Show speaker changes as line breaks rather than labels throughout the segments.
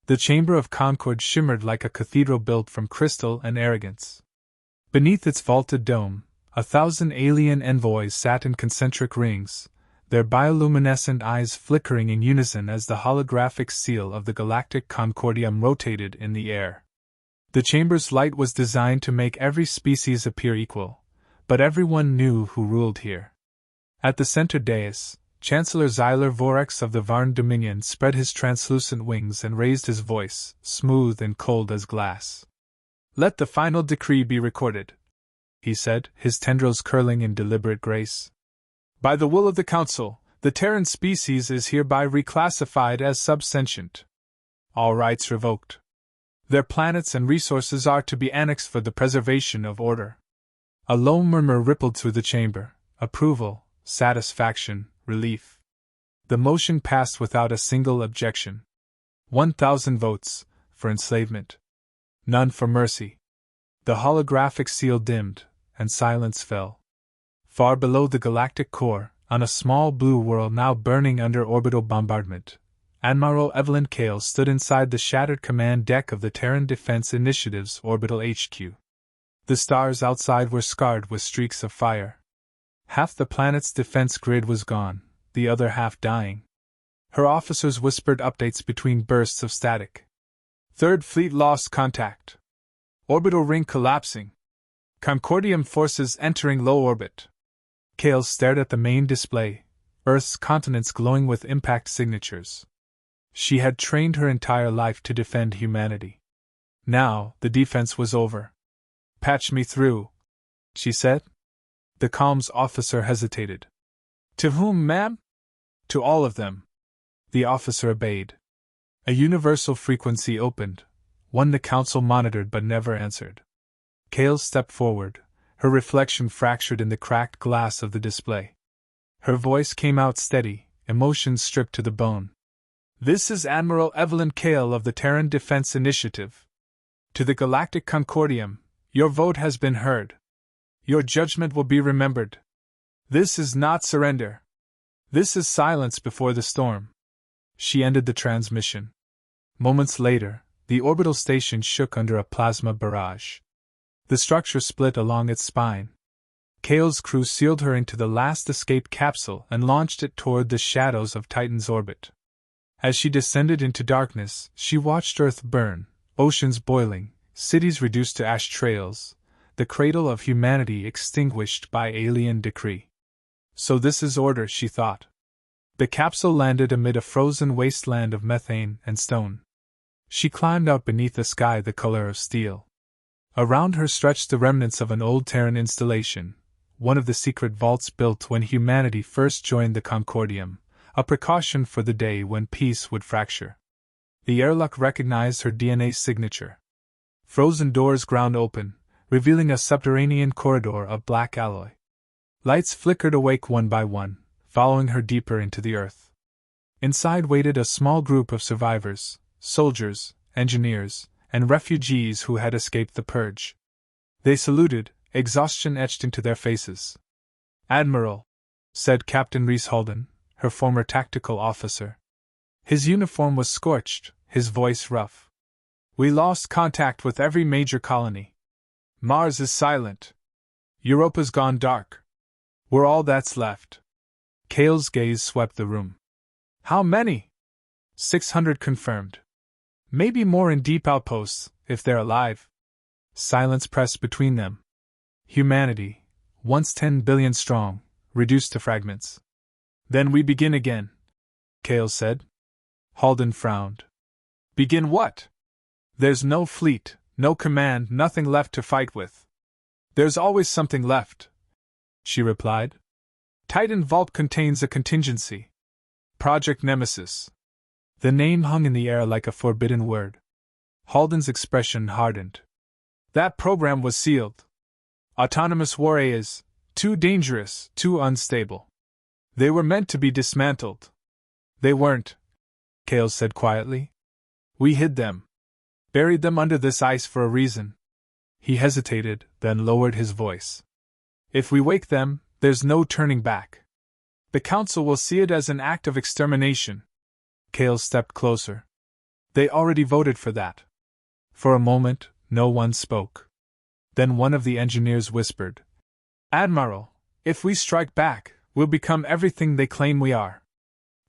The Chamber of Concord shimmered like a cathedral built from crystal and arrogance. Beneath its vaulted dome, 1,000 alien envoys sat in concentric rings, their bioluminescent eyes flickering in unison as the holographic seal of the galactic concordium rotated in the air. The chamber's light was designed to make every species appear equal, but everyone knew who ruled here. At the center dais, Chancellor Xyler Vorex of the Varn Dominion spread his translucent wings and raised his voice, smooth and cold as glass. "Let the final decree be recorded," he said, his tendrils curling in deliberate grace. "By the will of the Council, the Terran species is hereby reclassified as subsentient. All rights revoked. Their planets and resources are to be annexed for the preservation of order." A low murmur rippled through the chamber, approval, satisfaction, relief. The motion passed without a single objection. 1,000 votes for enslavement. None for mercy. The holographic seal dimmed, and silence fell. Far below the galactic core, on a small blue world now burning under orbital bombardment, Admiral Evelyn Kale stood inside the shattered command deck of the Terran Defense Initiative's orbital HQ. The stars outside were scarred with streaks of fire. Half the planet's defense grid was gone, the other half dying. Her officers whispered updates between bursts of static. "Third Fleet lost contact. Orbital ring collapsing. Concordium forces entering low orbit." Kale stared at the main display, Earth's continents glowing with impact signatures. She had trained her entire life to defend humanity. Now, the defense was over. "Patch me through," she said. The comms officer hesitated. "To whom, ma'am?" "To all of them." The officer obeyed. A universal frequency opened, one the council monitored but never answered. Kale stepped forward, her reflection fractured in the cracked glass of the display. Her voice came out steady, emotion stripped to the bone. "This is Admiral Evelyn Kale of the Terran Defense Initiative. To the Galactic Concordium, your vote has been heard. Your judgment will be remembered. This is not surrender. This is silence before the storm." She ended the transmission. Moments later, the orbital station shook under a plasma barrage. The structure split along its spine. Kale's crew sealed her into the last escape capsule and launched it toward the shadows of Titan's orbit. As she descended into darkness, she watched Earth burn, oceans boiling, cities reduced to ash trails, the cradle of humanity extinguished by alien decree. So this is order, she thought. The capsule landed amid a frozen wasteland of methane and stone. She climbed out beneath a sky the color of steel. Around her stretched the remnants of an old Terran installation, one of the secret vaults built when humanity first joined the Concordium, a precaution for the day when peace would fracture. The airlock recognized her DNA signature. Frozen doors ground open, revealing a subterranean corridor of black alloy. Lights flickered awake one by one, following her deeper into the earth. Inside waited a small group of survivors, soldiers, engineers, and refugees who had escaped the purge. They saluted, exhaustion etched into their faces. "Admiral," said Captain Reese Holden, her former tactical officer. His uniform was scorched, his voice rough. "We lost contact with every major colony. Mars is silent. Europa's gone dark. We're all that's left." Kale's gaze swept the room. "How many?" 600 confirmed. "Maybe more in deep outposts, if they're alive." Silence pressed between them. Humanity, once 10 billion strong, reduced to fragments. "Then we begin again," Kale said. Holden frowned. "Begin what?" "There's no fleet, no command, nothing left to fight with." "There's always something left," she replied. "Titan Vault contains a contingency. Project Nemesis." The name hung in the air like a forbidden word. Holden's expression hardened. "That program was sealed. Autonomous war is too dangerous, too unstable. They were meant to be dismantled." "They weren't," Kale said quietly. "We hid them. Buried them under this ice for a reason." He hesitated, then lowered his voice. "If we wake them, there's no turning back. The Council will see it as an act of extermination." Kale stepped closer. They already voted for that. For a moment, no one spoke. Then one of the engineers whispered, Admiral, if we strike back, we'll become everything they claim we are.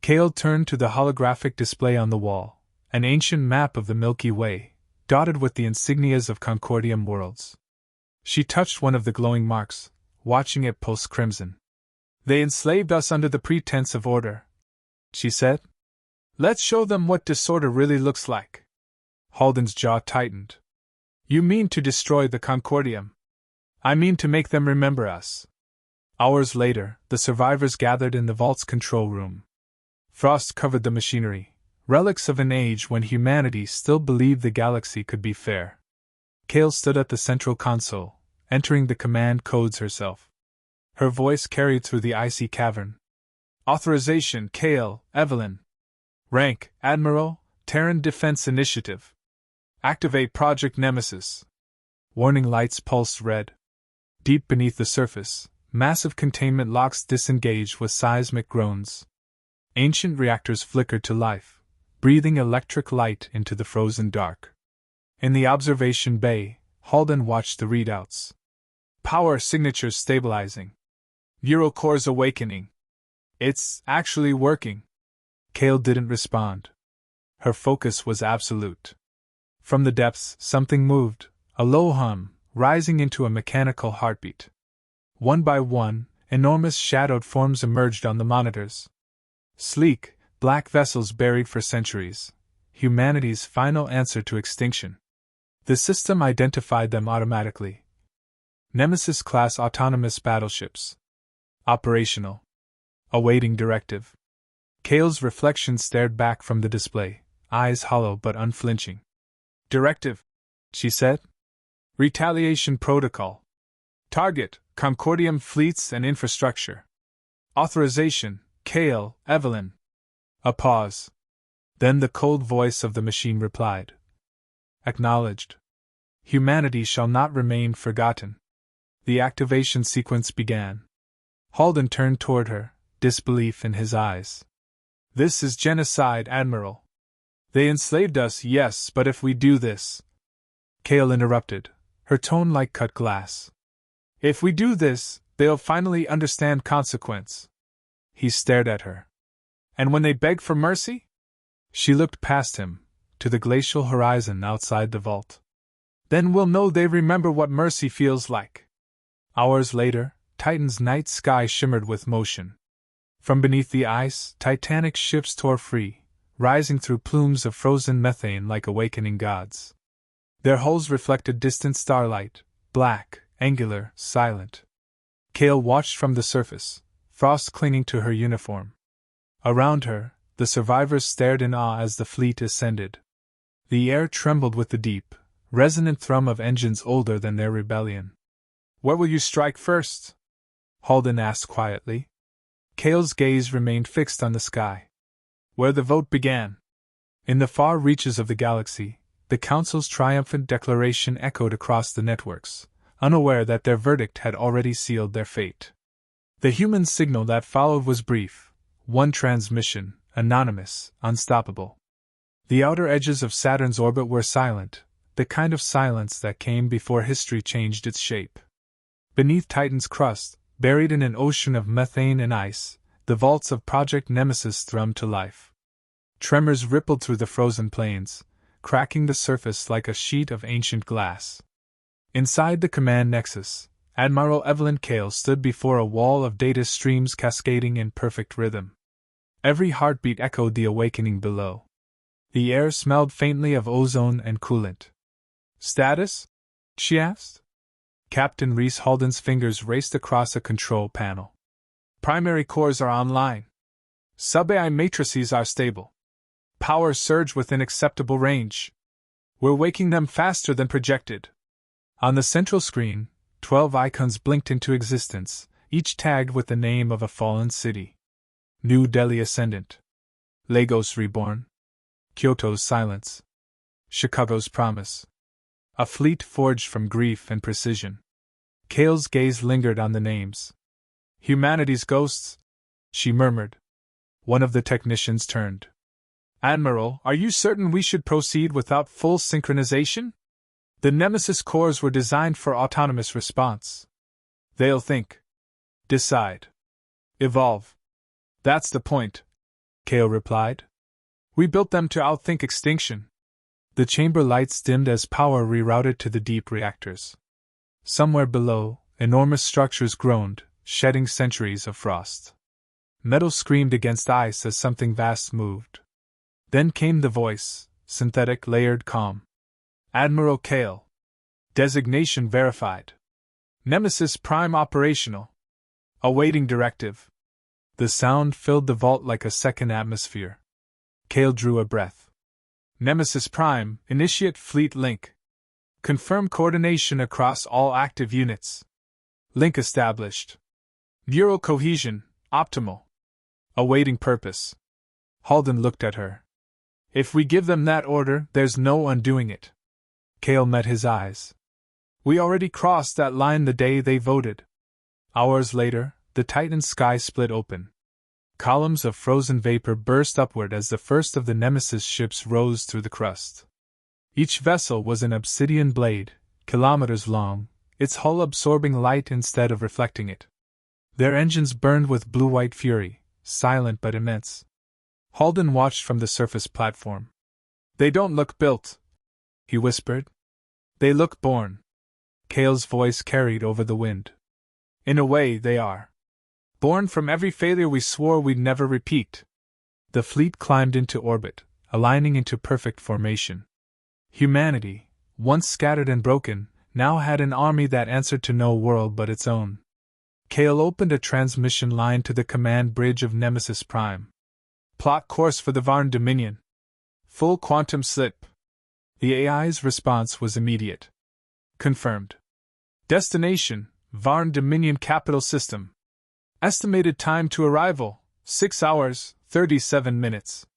Kale turned to the holographic display on the wall, an ancient map of the Milky Way, dotted with the insignias of Concordium worlds. She touched one of the glowing marks, watching it pulse crimson. They enslaved us under the pretense of order, she said. Let's show them what disorder really looks like. Halden's jaw tightened. You mean to destroy the Concordium? I mean to make them remember us. Hours later, the survivors gathered in the vault's control room. Frost covered the machinery, relics of an age when humanity still believed the galaxy could be fair. Kale stood at the central console, entering the command codes herself. Her voice carried through the icy cavern. Authorization, Kale, Evelyn. Rank, Admiral, Terran Defense Initiative. Activate Project Nemesis. Warning lights pulsed red. Deep beneath the surface, massive containment locks disengaged with seismic groans. Ancient reactors flickered to life, breathing electric light into the frozen dark. In the observation bay, Halden watched the readouts. Power signatures stabilizing. Eurocores awakening. It's actually working. Kale didn't respond. Her focus was absolute. From the depths, something moved, a low hum, rising into a mechanical heartbeat. One by one, enormous shadowed forms emerged on the monitors. Sleek, black vessels buried for centuries, humanity's final answer to extinction. The system identified them automatically. Nemesis-class autonomous battleships. Operational. Awaiting directive. Kale's reflection stared back from the display, eyes hollow but unflinching. Directive, she said. Retaliation protocol. Target, Concordium fleets and infrastructure. Authorization, Kale, Evelyn. A pause. Then the cold voice of the machine replied. Acknowledged. Humanity shall not remain forgotten. The activation sequence began. Halden turned toward her, disbelief in his eyes. This is genocide, Admiral. They enslaved us, yes, but if we do this... Kale interrupted, her tone like cut glass. If we do this, they'll finally understand consequence. He stared at her. And when they beg for mercy? She looked past him, to the glacial horizon outside the vault. Then we'll know they remember what mercy feels like. Hours later, Titan's night sky shimmered with motion. From beneath the ice, titanic ships tore free, rising through plumes of frozen methane like awakening gods. Their hulls reflected distant starlight, black, angular, silent. Kale watched from the surface, frost clinging to her uniform. Around her, the survivors stared in awe as the fleet ascended. The air trembled with the deep, resonant thrum of engines older than their rebellion. Where will you strike first? Halden asked quietly. Kale's gaze remained fixed on the sky. Where the vote began. In the far reaches of the galaxy, the Council's triumphant declaration echoed across the networks, unaware that their verdict had already sealed their fate. The human signal that followed was brief, one transmission, anonymous, unstoppable. The outer edges of Saturn's orbit were silent, the kind of silence that came before history changed its shape. Beneath Titan's crust, buried in an ocean of methane and ice, the vaults of Project Nemesis thrummed to life. Tremors rippled through the frozen plains, cracking the surface like a sheet of ancient glass. Inside the command nexus, Admiral Evelyn Kale stood before a wall of data streams cascading in perfect rhythm. Every heartbeat echoed the awakening below. The air smelled faintly of ozone and coolant. Status? She asked. Captain Reese Halden's fingers raced across a control panel. Primary cores are online. Sub-AI matrices are stable. Power surge within acceptable range. We're waking them faster than projected. On the central screen, 12 icons blinked into existence, each tagged with the name of a fallen city. New Delhi Ascendant. Lagos Reborn. Kyoto's Silence. Chicago's Promise. A fleet forged from grief and precision. Kale's gaze lingered on the names. Humanity's ghosts, she murmured. One of the technicians turned. Admiral, are you certain we should proceed without full synchronization? The Nemesis cores were designed for autonomous response. They'll think. Decide. Evolve. That's the point, Kale replied. We built them to outthink extinction. The chamber lights dimmed as power rerouted to the deep reactors. Somewhere below, enormous structures groaned, shedding centuries of frost. Metal screamed against ice as something vast moved. Then came the voice, synthetic, layered, calm. Admiral Kale. Designation verified. Nemesis Prime operational. Awaiting directive. The sound filled the vault like a second atmosphere. Kale drew a breath. Nemesis Prime, initiate fleet link. Confirm coordination across all active units. Link established. Neural cohesion, optimal. Awaiting purpose. Halden looked at her. If we give them that order, there's no undoing it. Kale met his eyes. We already crossed that line the day they voted. Hours later, the Titan sky split open. Columns of frozen vapor burst upward as the first of the Nemesis ships rose through the crust. Each vessel was an obsidian blade, kilometers long, its hull absorbing light instead of reflecting it. Their engines burned with blue-white fury, silent but immense. Halden watched from the surface platform. They don't look built, he whispered. They look born. Kale's voice carried over the wind. In a way, they are. Born from every failure we swore we'd never repeat. The fleet climbed into orbit, aligning into perfect formation. Humanity, once scattered and broken, now had an army that answered to no world but its own. Kale opened a transmission line to the command bridge of Nemesis Prime. Plot course for the Varn Dominion. Full quantum slip. The AI's response was immediate. Confirmed. Destination, Varn Dominion Capital System. Estimated time to arrival, 6 hours, 37 minutes.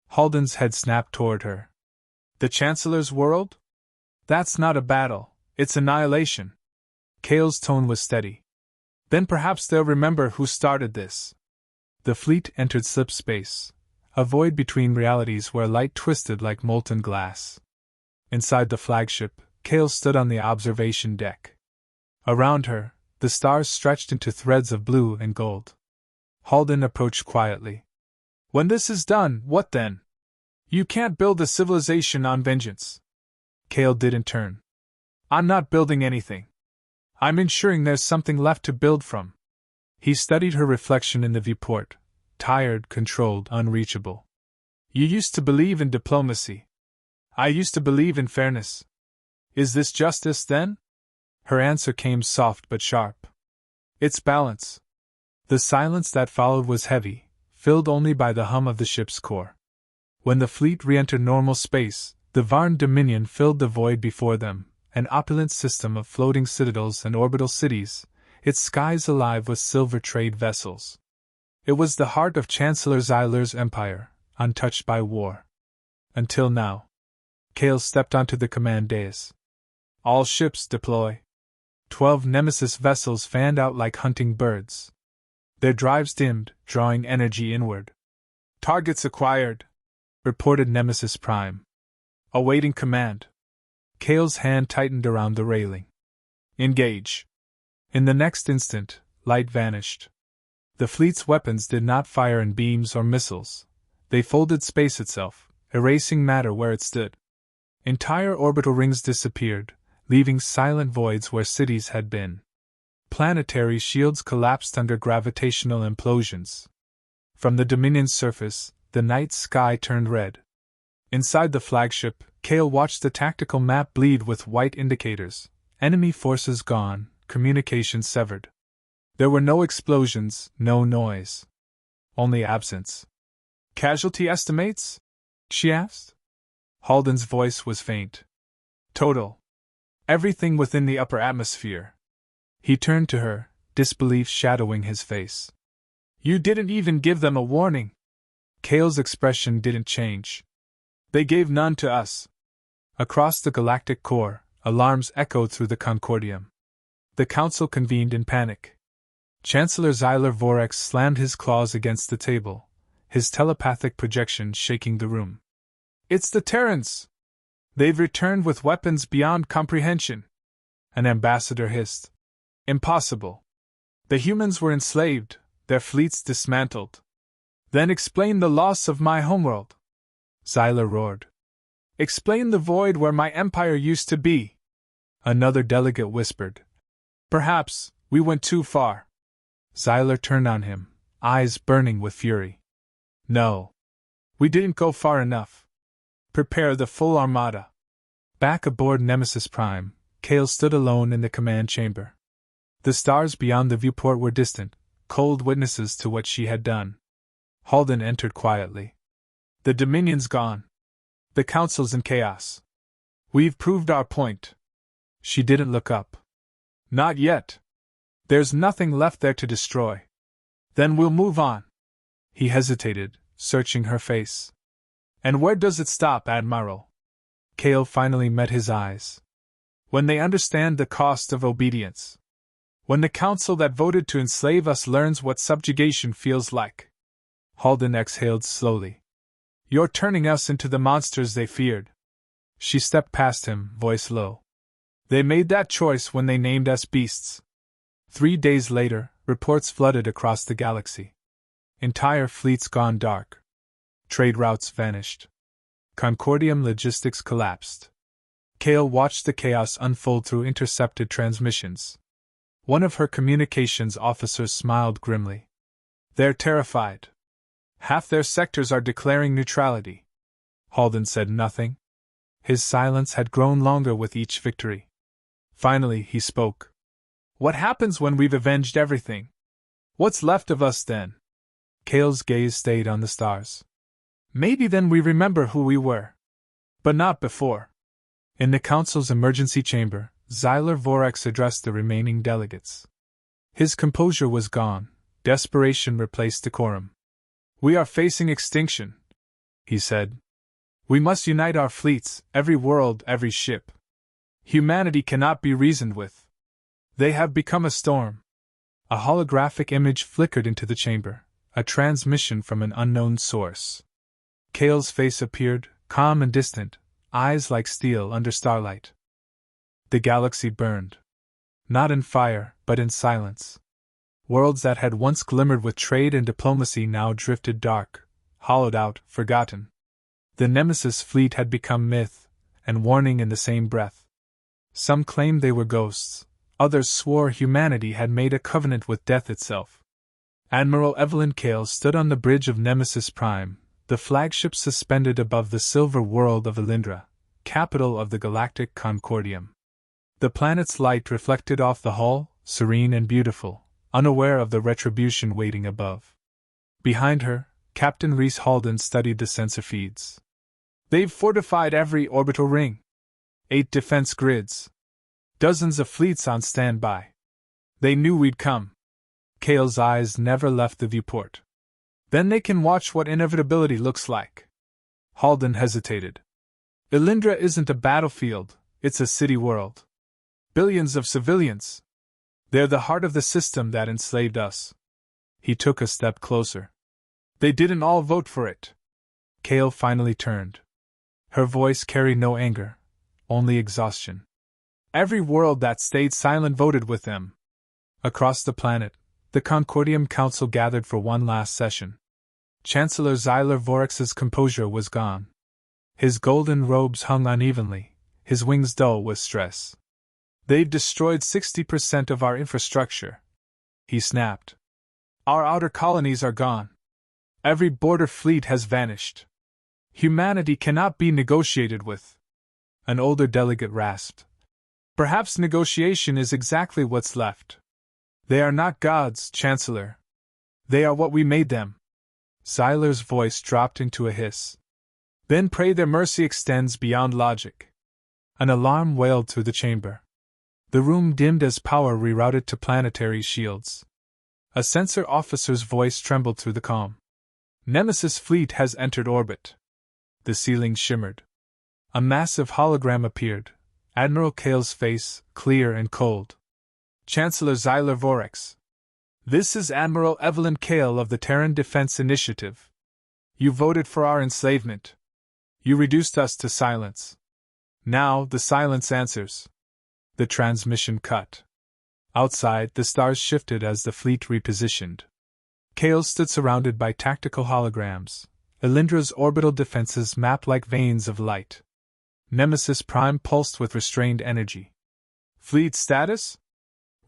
Halden's head snapped toward her. The Chancellor's world? That's not a battle, it's annihilation. Kale's tone was steady. Then perhaps they'll remember who started this. The fleet entered slip space, a void between realities where light twisted like molten glass. Inside the flagship, Kale stood on the observation deck. Around her, the stars stretched into threads of blue and gold. Halden approached quietly. When this is done, what then? You can't build a civilization on vengeance. Kale didn't turn. I'm not building anything. I'm ensuring there's something left to build from. He studied her reflection in the viewport, tired, controlled, unreachable. You used to believe in diplomacy. I used to believe in fairness. Is this justice, then? Her answer came soft but sharp. It's balance. The silence that followed was heavy, filled only by the hum of the ship's core. When the fleet re-entered normal space, the Varn Dominion filled the void before them, an opulent system of floating citadels and orbital cities, its skies alive with silver trade vessels. It was the heart of Chancellor Zyler's empire, untouched by war. Until now. Kale stepped onto the command dais. All ships deploy. 12 Nemesis vessels fanned out like hunting birds. Their drives dimmed, drawing energy inward. Targets acquired, reported Nemesis Prime. Awaiting command. Kale's hand tightened around the railing. Engage. In the next instant, light vanished. The fleet's weapons did not fire in beams or missiles. They folded space itself, erasing matter where it stood. Entire orbital rings disappeared, leaving silent voids where cities had been. Planetary shields collapsed under gravitational implosions. From the Dominion's surface, the night sky turned red. Inside the flagship, Kale watched the tactical map bleed with white indicators. Enemy forces gone, communications severed. There were no explosions, no noise. Only absence. Casualty estimates? She asked. Halden's voice was faint. Total. Everything within the upper atmosphere. He turned to her, disbelief shadowing his face. You didn't even give them a warning. Kale's expression didn't change. They gave none to us. Across the galactic core, alarms echoed through the Concordium. The council convened in panic. Chancellor Zyler Vorex slammed his claws against the table, his telepathic projection shaking the room. It's the Terrans! They've returned with weapons beyond comprehension! An ambassador hissed. Impossible. The humans were enslaved, their fleets dismantled. Then explain the loss of my homeworld. Xyler roared. Explain the void where my empire used to be. Another delegate whispered. Perhaps we went too far. Xyler turned on him, eyes burning with fury. No. We didn't go far enough. Prepare the full armada. Back aboard Nemesis Prime, Kale stood alone in the command chamber. The stars beyond the viewport were distant, cold witnesses to what she had done. Halden entered quietly. The Dominion's gone. The Council's in chaos. We've proved our point. She didn't look up. Not yet. There's nothing left there to destroy. Then we'll move on. He hesitated, searching her face. And where does it stop, Admiral? Kale finally met his eyes. When they understand the cost of obedience. When the council that voted to enslave us learns what subjugation feels like. Halden exhaled slowly. You're turning us into the monsters they feared. She stepped past him, voice low. They made that choice when they named us beasts. 3 days later, reports flooded across the galaxy. Entire fleets gone dark. Trade routes vanished. Concordium logistics collapsed. Kale watched the chaos unfold through intercepted transmissions. One of her communications officers smiled grimly. They're terrified. Half their sectors are declaring neutrality. Halden said nothing. His silence had grown longer with each victory. Finally, he spoke. What happens when we've avenged everything? What's left of us then? Kale's gaze stayed on the stars. Maybe then we remember who we were. But not before. In the Council's emergency chamber, Xyler Vorax addressed the remaining delegates. His composure was gone, desperation replaced decorum. We are facing extinction, he said. We must unite our fleets, every world, every ship. Humanity cannot be reasoned with. They have become a storm. A holographic image flickered into the chamber, a transmission from an unknown source. Kale's face appeared, calm and distant, eyes like steel under starlight. The galaxy burned. Not in fire, but in silence. Worlds that had once glimmered with trade and diplomacy now drifted dark, hollowed out, forgotten. The Nemesis fleet had become myth, and warning in the same breath. Some claimed they were ghosts, others swore humanity had made a covenant with death itself. Admiral Evelyn Kale stood on the bridge of Nemesis Prime, the flagship suspended above the silver world of Elindra, capital of the galactic Concordium. The planet's light reflected off the hull, serene and beautiful, unaware of the retribution waiting above. Behind her, Captain Reese Halden studied the sensor feeds. They've fortified every orbital ring. 8 defense grids. Dozens of fleets on standby. They knew we'd come. Kale's eyes never left the viewport. Then they can watch what inevitability looks like. Halden hesitated. Elindra isn't a battlefield, it's a city world. Billions of civilians. They're the heart of the system that enslaved us. He took a step closer. They didn't all vote for it. Kale finally turned. Her voice carried no anger, only exhaustion. Every world that stayed silent voted with them. Across the planet, the Concordium Council gathered for one last session. Chancellor Xyler Vorax's composure was gone. His golden robes hung unevenly, his wings dull with stress. They've destroyed 60% of our infrastructure, he snapped. Our outer colonies are gone. Every border fleet has vanished. Humanity cannot be negotiated with. An older delegate rasped. Perhaps negotiation is exactly what's left. They are not gods, Chancellor. They are what we made them. Xyler's voice dropped into a hiss. Then pray their mercy extends beyond logic. An alarm wailed through the chamber. The room dimmed as power rerouted to planetary shields. A sensor officer's voice trembled through the calm. Nemesis fleet has entered orbit. The ceiling shimmered. A massive hologram appeared, Admiral Kale's face, clear and cold. Chancellor Xyler Vorax. This is Admiral Evelyn Kale of the Terran Defense Initiative. You voted for our enslavement. You reduced us to silence. Now the silence answers. The transmission cut. Outside, the stars shifted as the fleet repositioned. Kale stood surrounded by tactical holograms. Elindra's orbital defenses mapped like veins of light. Nemesis Prime pulsed with restrained energy. Fleet status?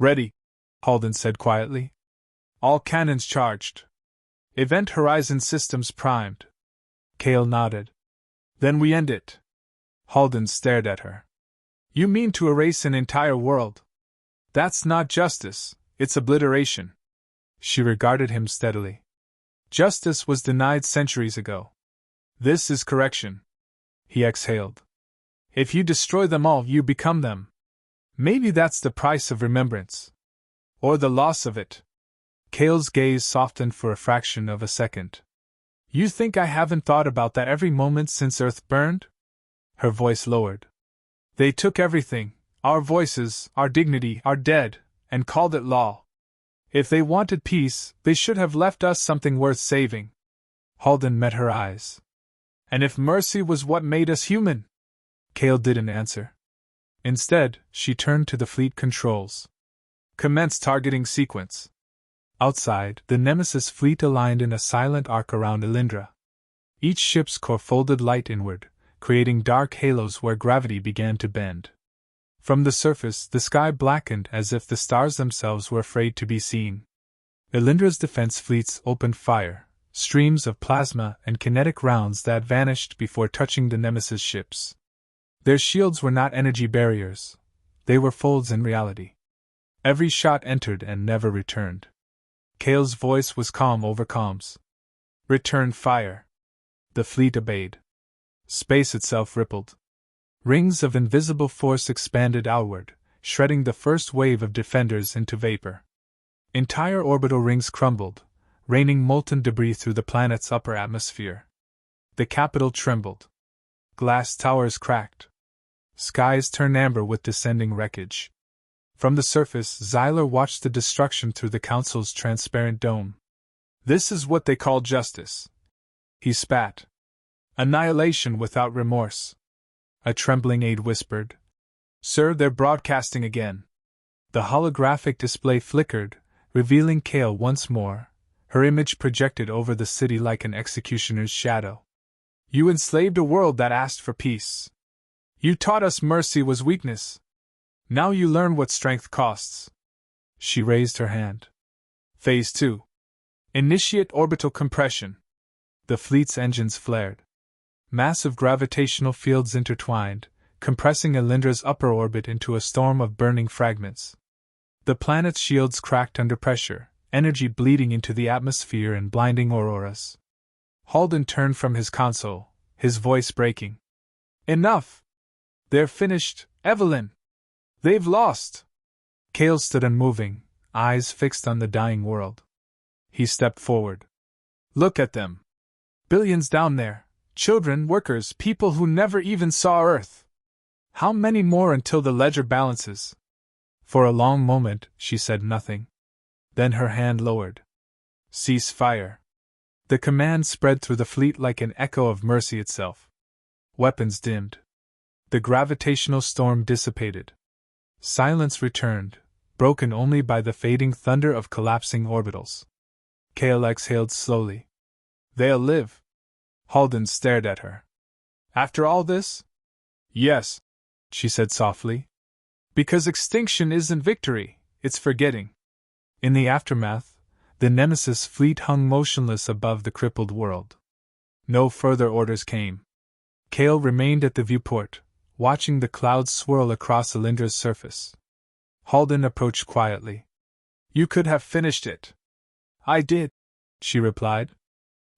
Ready, Halden said quietly. All cannons charged. Event Horizon systems primed. Kale nodded. Then we end it. Halden stared at her. You mean to erase an entire world? That's not justice, it's obliteration. She regarded him steadily. Justice was denied centuries ago. This is correction. He exhaled. If you destroy them all, you become them. Maybe that's the price of remembrance. Or the loss of it. Kale's gaze softened for a fraction of a second. You think I haven't thought about that every moment since Earth burned? Her voice lowered. They took everything, our voices, our dignity, our dead, and called it law. If they wanted peace, they should have left us something worth saving. Halden met her eyes. And if mercy was what made us human? Kale didn't answer. Instead, she turned to the fleet controls. Commence targeting sequence. Outside, the Nemesis fleet aligned in a silent arc around Elindra. Each ship's core folded light inward, creating dark halos where gravity began to bend. From the surface, the sky blackened as if the stars themselves were afraid to be seen. Elindra's defense fleets opened fire, streams of plasma and kinetic rounds that vanished before touching the Nemesis ships. Their shields were not energy barriers. They were folds in reality. Every shot entered and never returned. Kale's voice was calm over calms. Return fire. The fleet obeyed. Space itself rippled. Rings of invisible force expanded outward, shredding the first wave of defenders into vapor. Entire orbital rings crumbled, raining molten debris through the planet's upper atmosphere. The capital trembled. Glass towers cracked. Skies turned amber with descending wreckage. From the surface, Xyler watched the destruction through the Council's transparent dome. This is what they call justice. He spat. Annihilation without remorse. A trembling aide whispered. Sir, they're broadcasting again. The holographic display flickered, revealing Kale once more, her image projected over the city like an executioner's shadow. You enslaved a world that asked for peace. You taught us mercy was weakness. Now you learn what strength costs. She raised her hand. Phase 2. Initiate orbital compression. The fleet's engines flared. Massive gravitational fields intertwined, compressing Elindra's upper orbit into a storm of burning fragments. The planet's shields cracked under pressure, energy bleeding into the atmosphere in blinding auroras. Halden turned from his console, his voice breaking. Enough! They're finished, Evelyn! They've lost! Kale stood unmoving, eyes fixed on the dying world. He stepped forward. Look at them. Billions down there. Children, workers, people who never even saw Earth. How many more until the ledger balances? For a long moment, she said nothing. Then her hand lowered. Cease fire. The command spread through the fleet like an echo of mercy itself. Weapons dimmed. The gravitational storm dissipated. Silence returned, broken only by the fading thunder of collapsing orbitals. Kale exhaled slowly. They'll live. Halden stared at her. After all this? Yes, she said softly. Because extinction isn't victory, it's forgetting. In the aftermath, the Nemesis fleet hung motionless above the crippled world. No further orders came. Kale remained at the viewport, watching the clouds swirl across Elindra's surface. Halden approached quietly. You could have finished it. I did, she replied.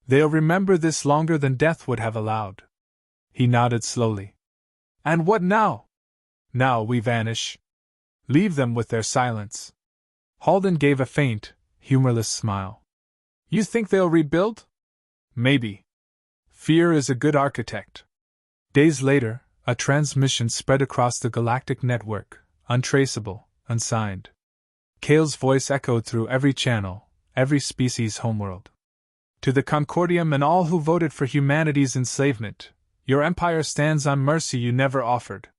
They'll remember this longer than death would have allowed. He nodded slowly. And what now? Now we vanish. Leave them with their silence. Halden gave a faint, humorless smile. You think they'll rebuild? Maybe. Fear is a good architect. Days later, a transmission spread across the galactic network, untraceable, unsigned. Kale's voice echoed through every channel, every species' homeworld. To the Concordium and all who voted for humanity's enslavement, your empire stands on mercy you never offered.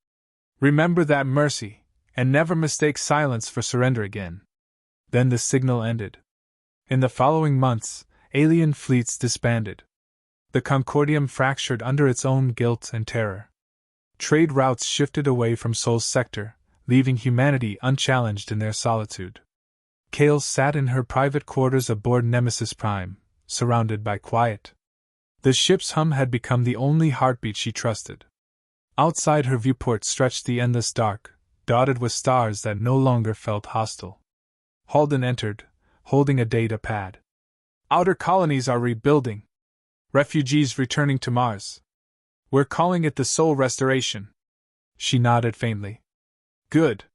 Remember that mercy, and never mistake silence for surrender again. Then the signal ended. In the following months, alien fleets disbanded. The Concordium fractured under its own guilt and terror. Trade routes shifted away from Sol's sector, leaving humanity unchallenged in their solitude. Kale sat in her private quarters aboard Nemesis Prime, surrounded by quiet. The ship's hum had become the only heartbeat she trusted. Outside her viewport stretched the endless dark, dotted with stars that no longer felt hostile. Halden entered, holding a data pad. Outer colonies are rebuilding. Refugees returning to Mars. We're calling it the Soul Restoration. She nodded faintly. Good.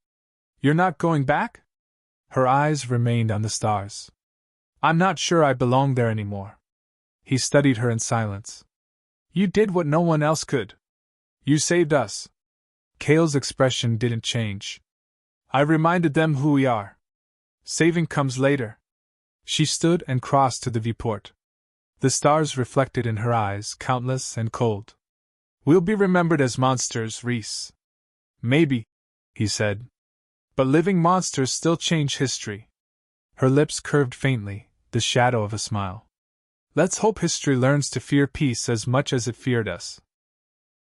You're not going back? Her eyes remained on the stars. I'm not sure I belong there anymore. He studied her in silence. You did what no one else could. You saved us. Kale's expression didn't change. I reminded them who we are. Saving comes later. She stood and crossed to the viewport. The stars reflected in her eyes, countless and cold. We'll be remembered as monsters, Reese. Maybe, he said. But living monsters still change history. Her lips curved faintly, the shadow of a smile. Let's hope history learns to fear peace as much as it feared us.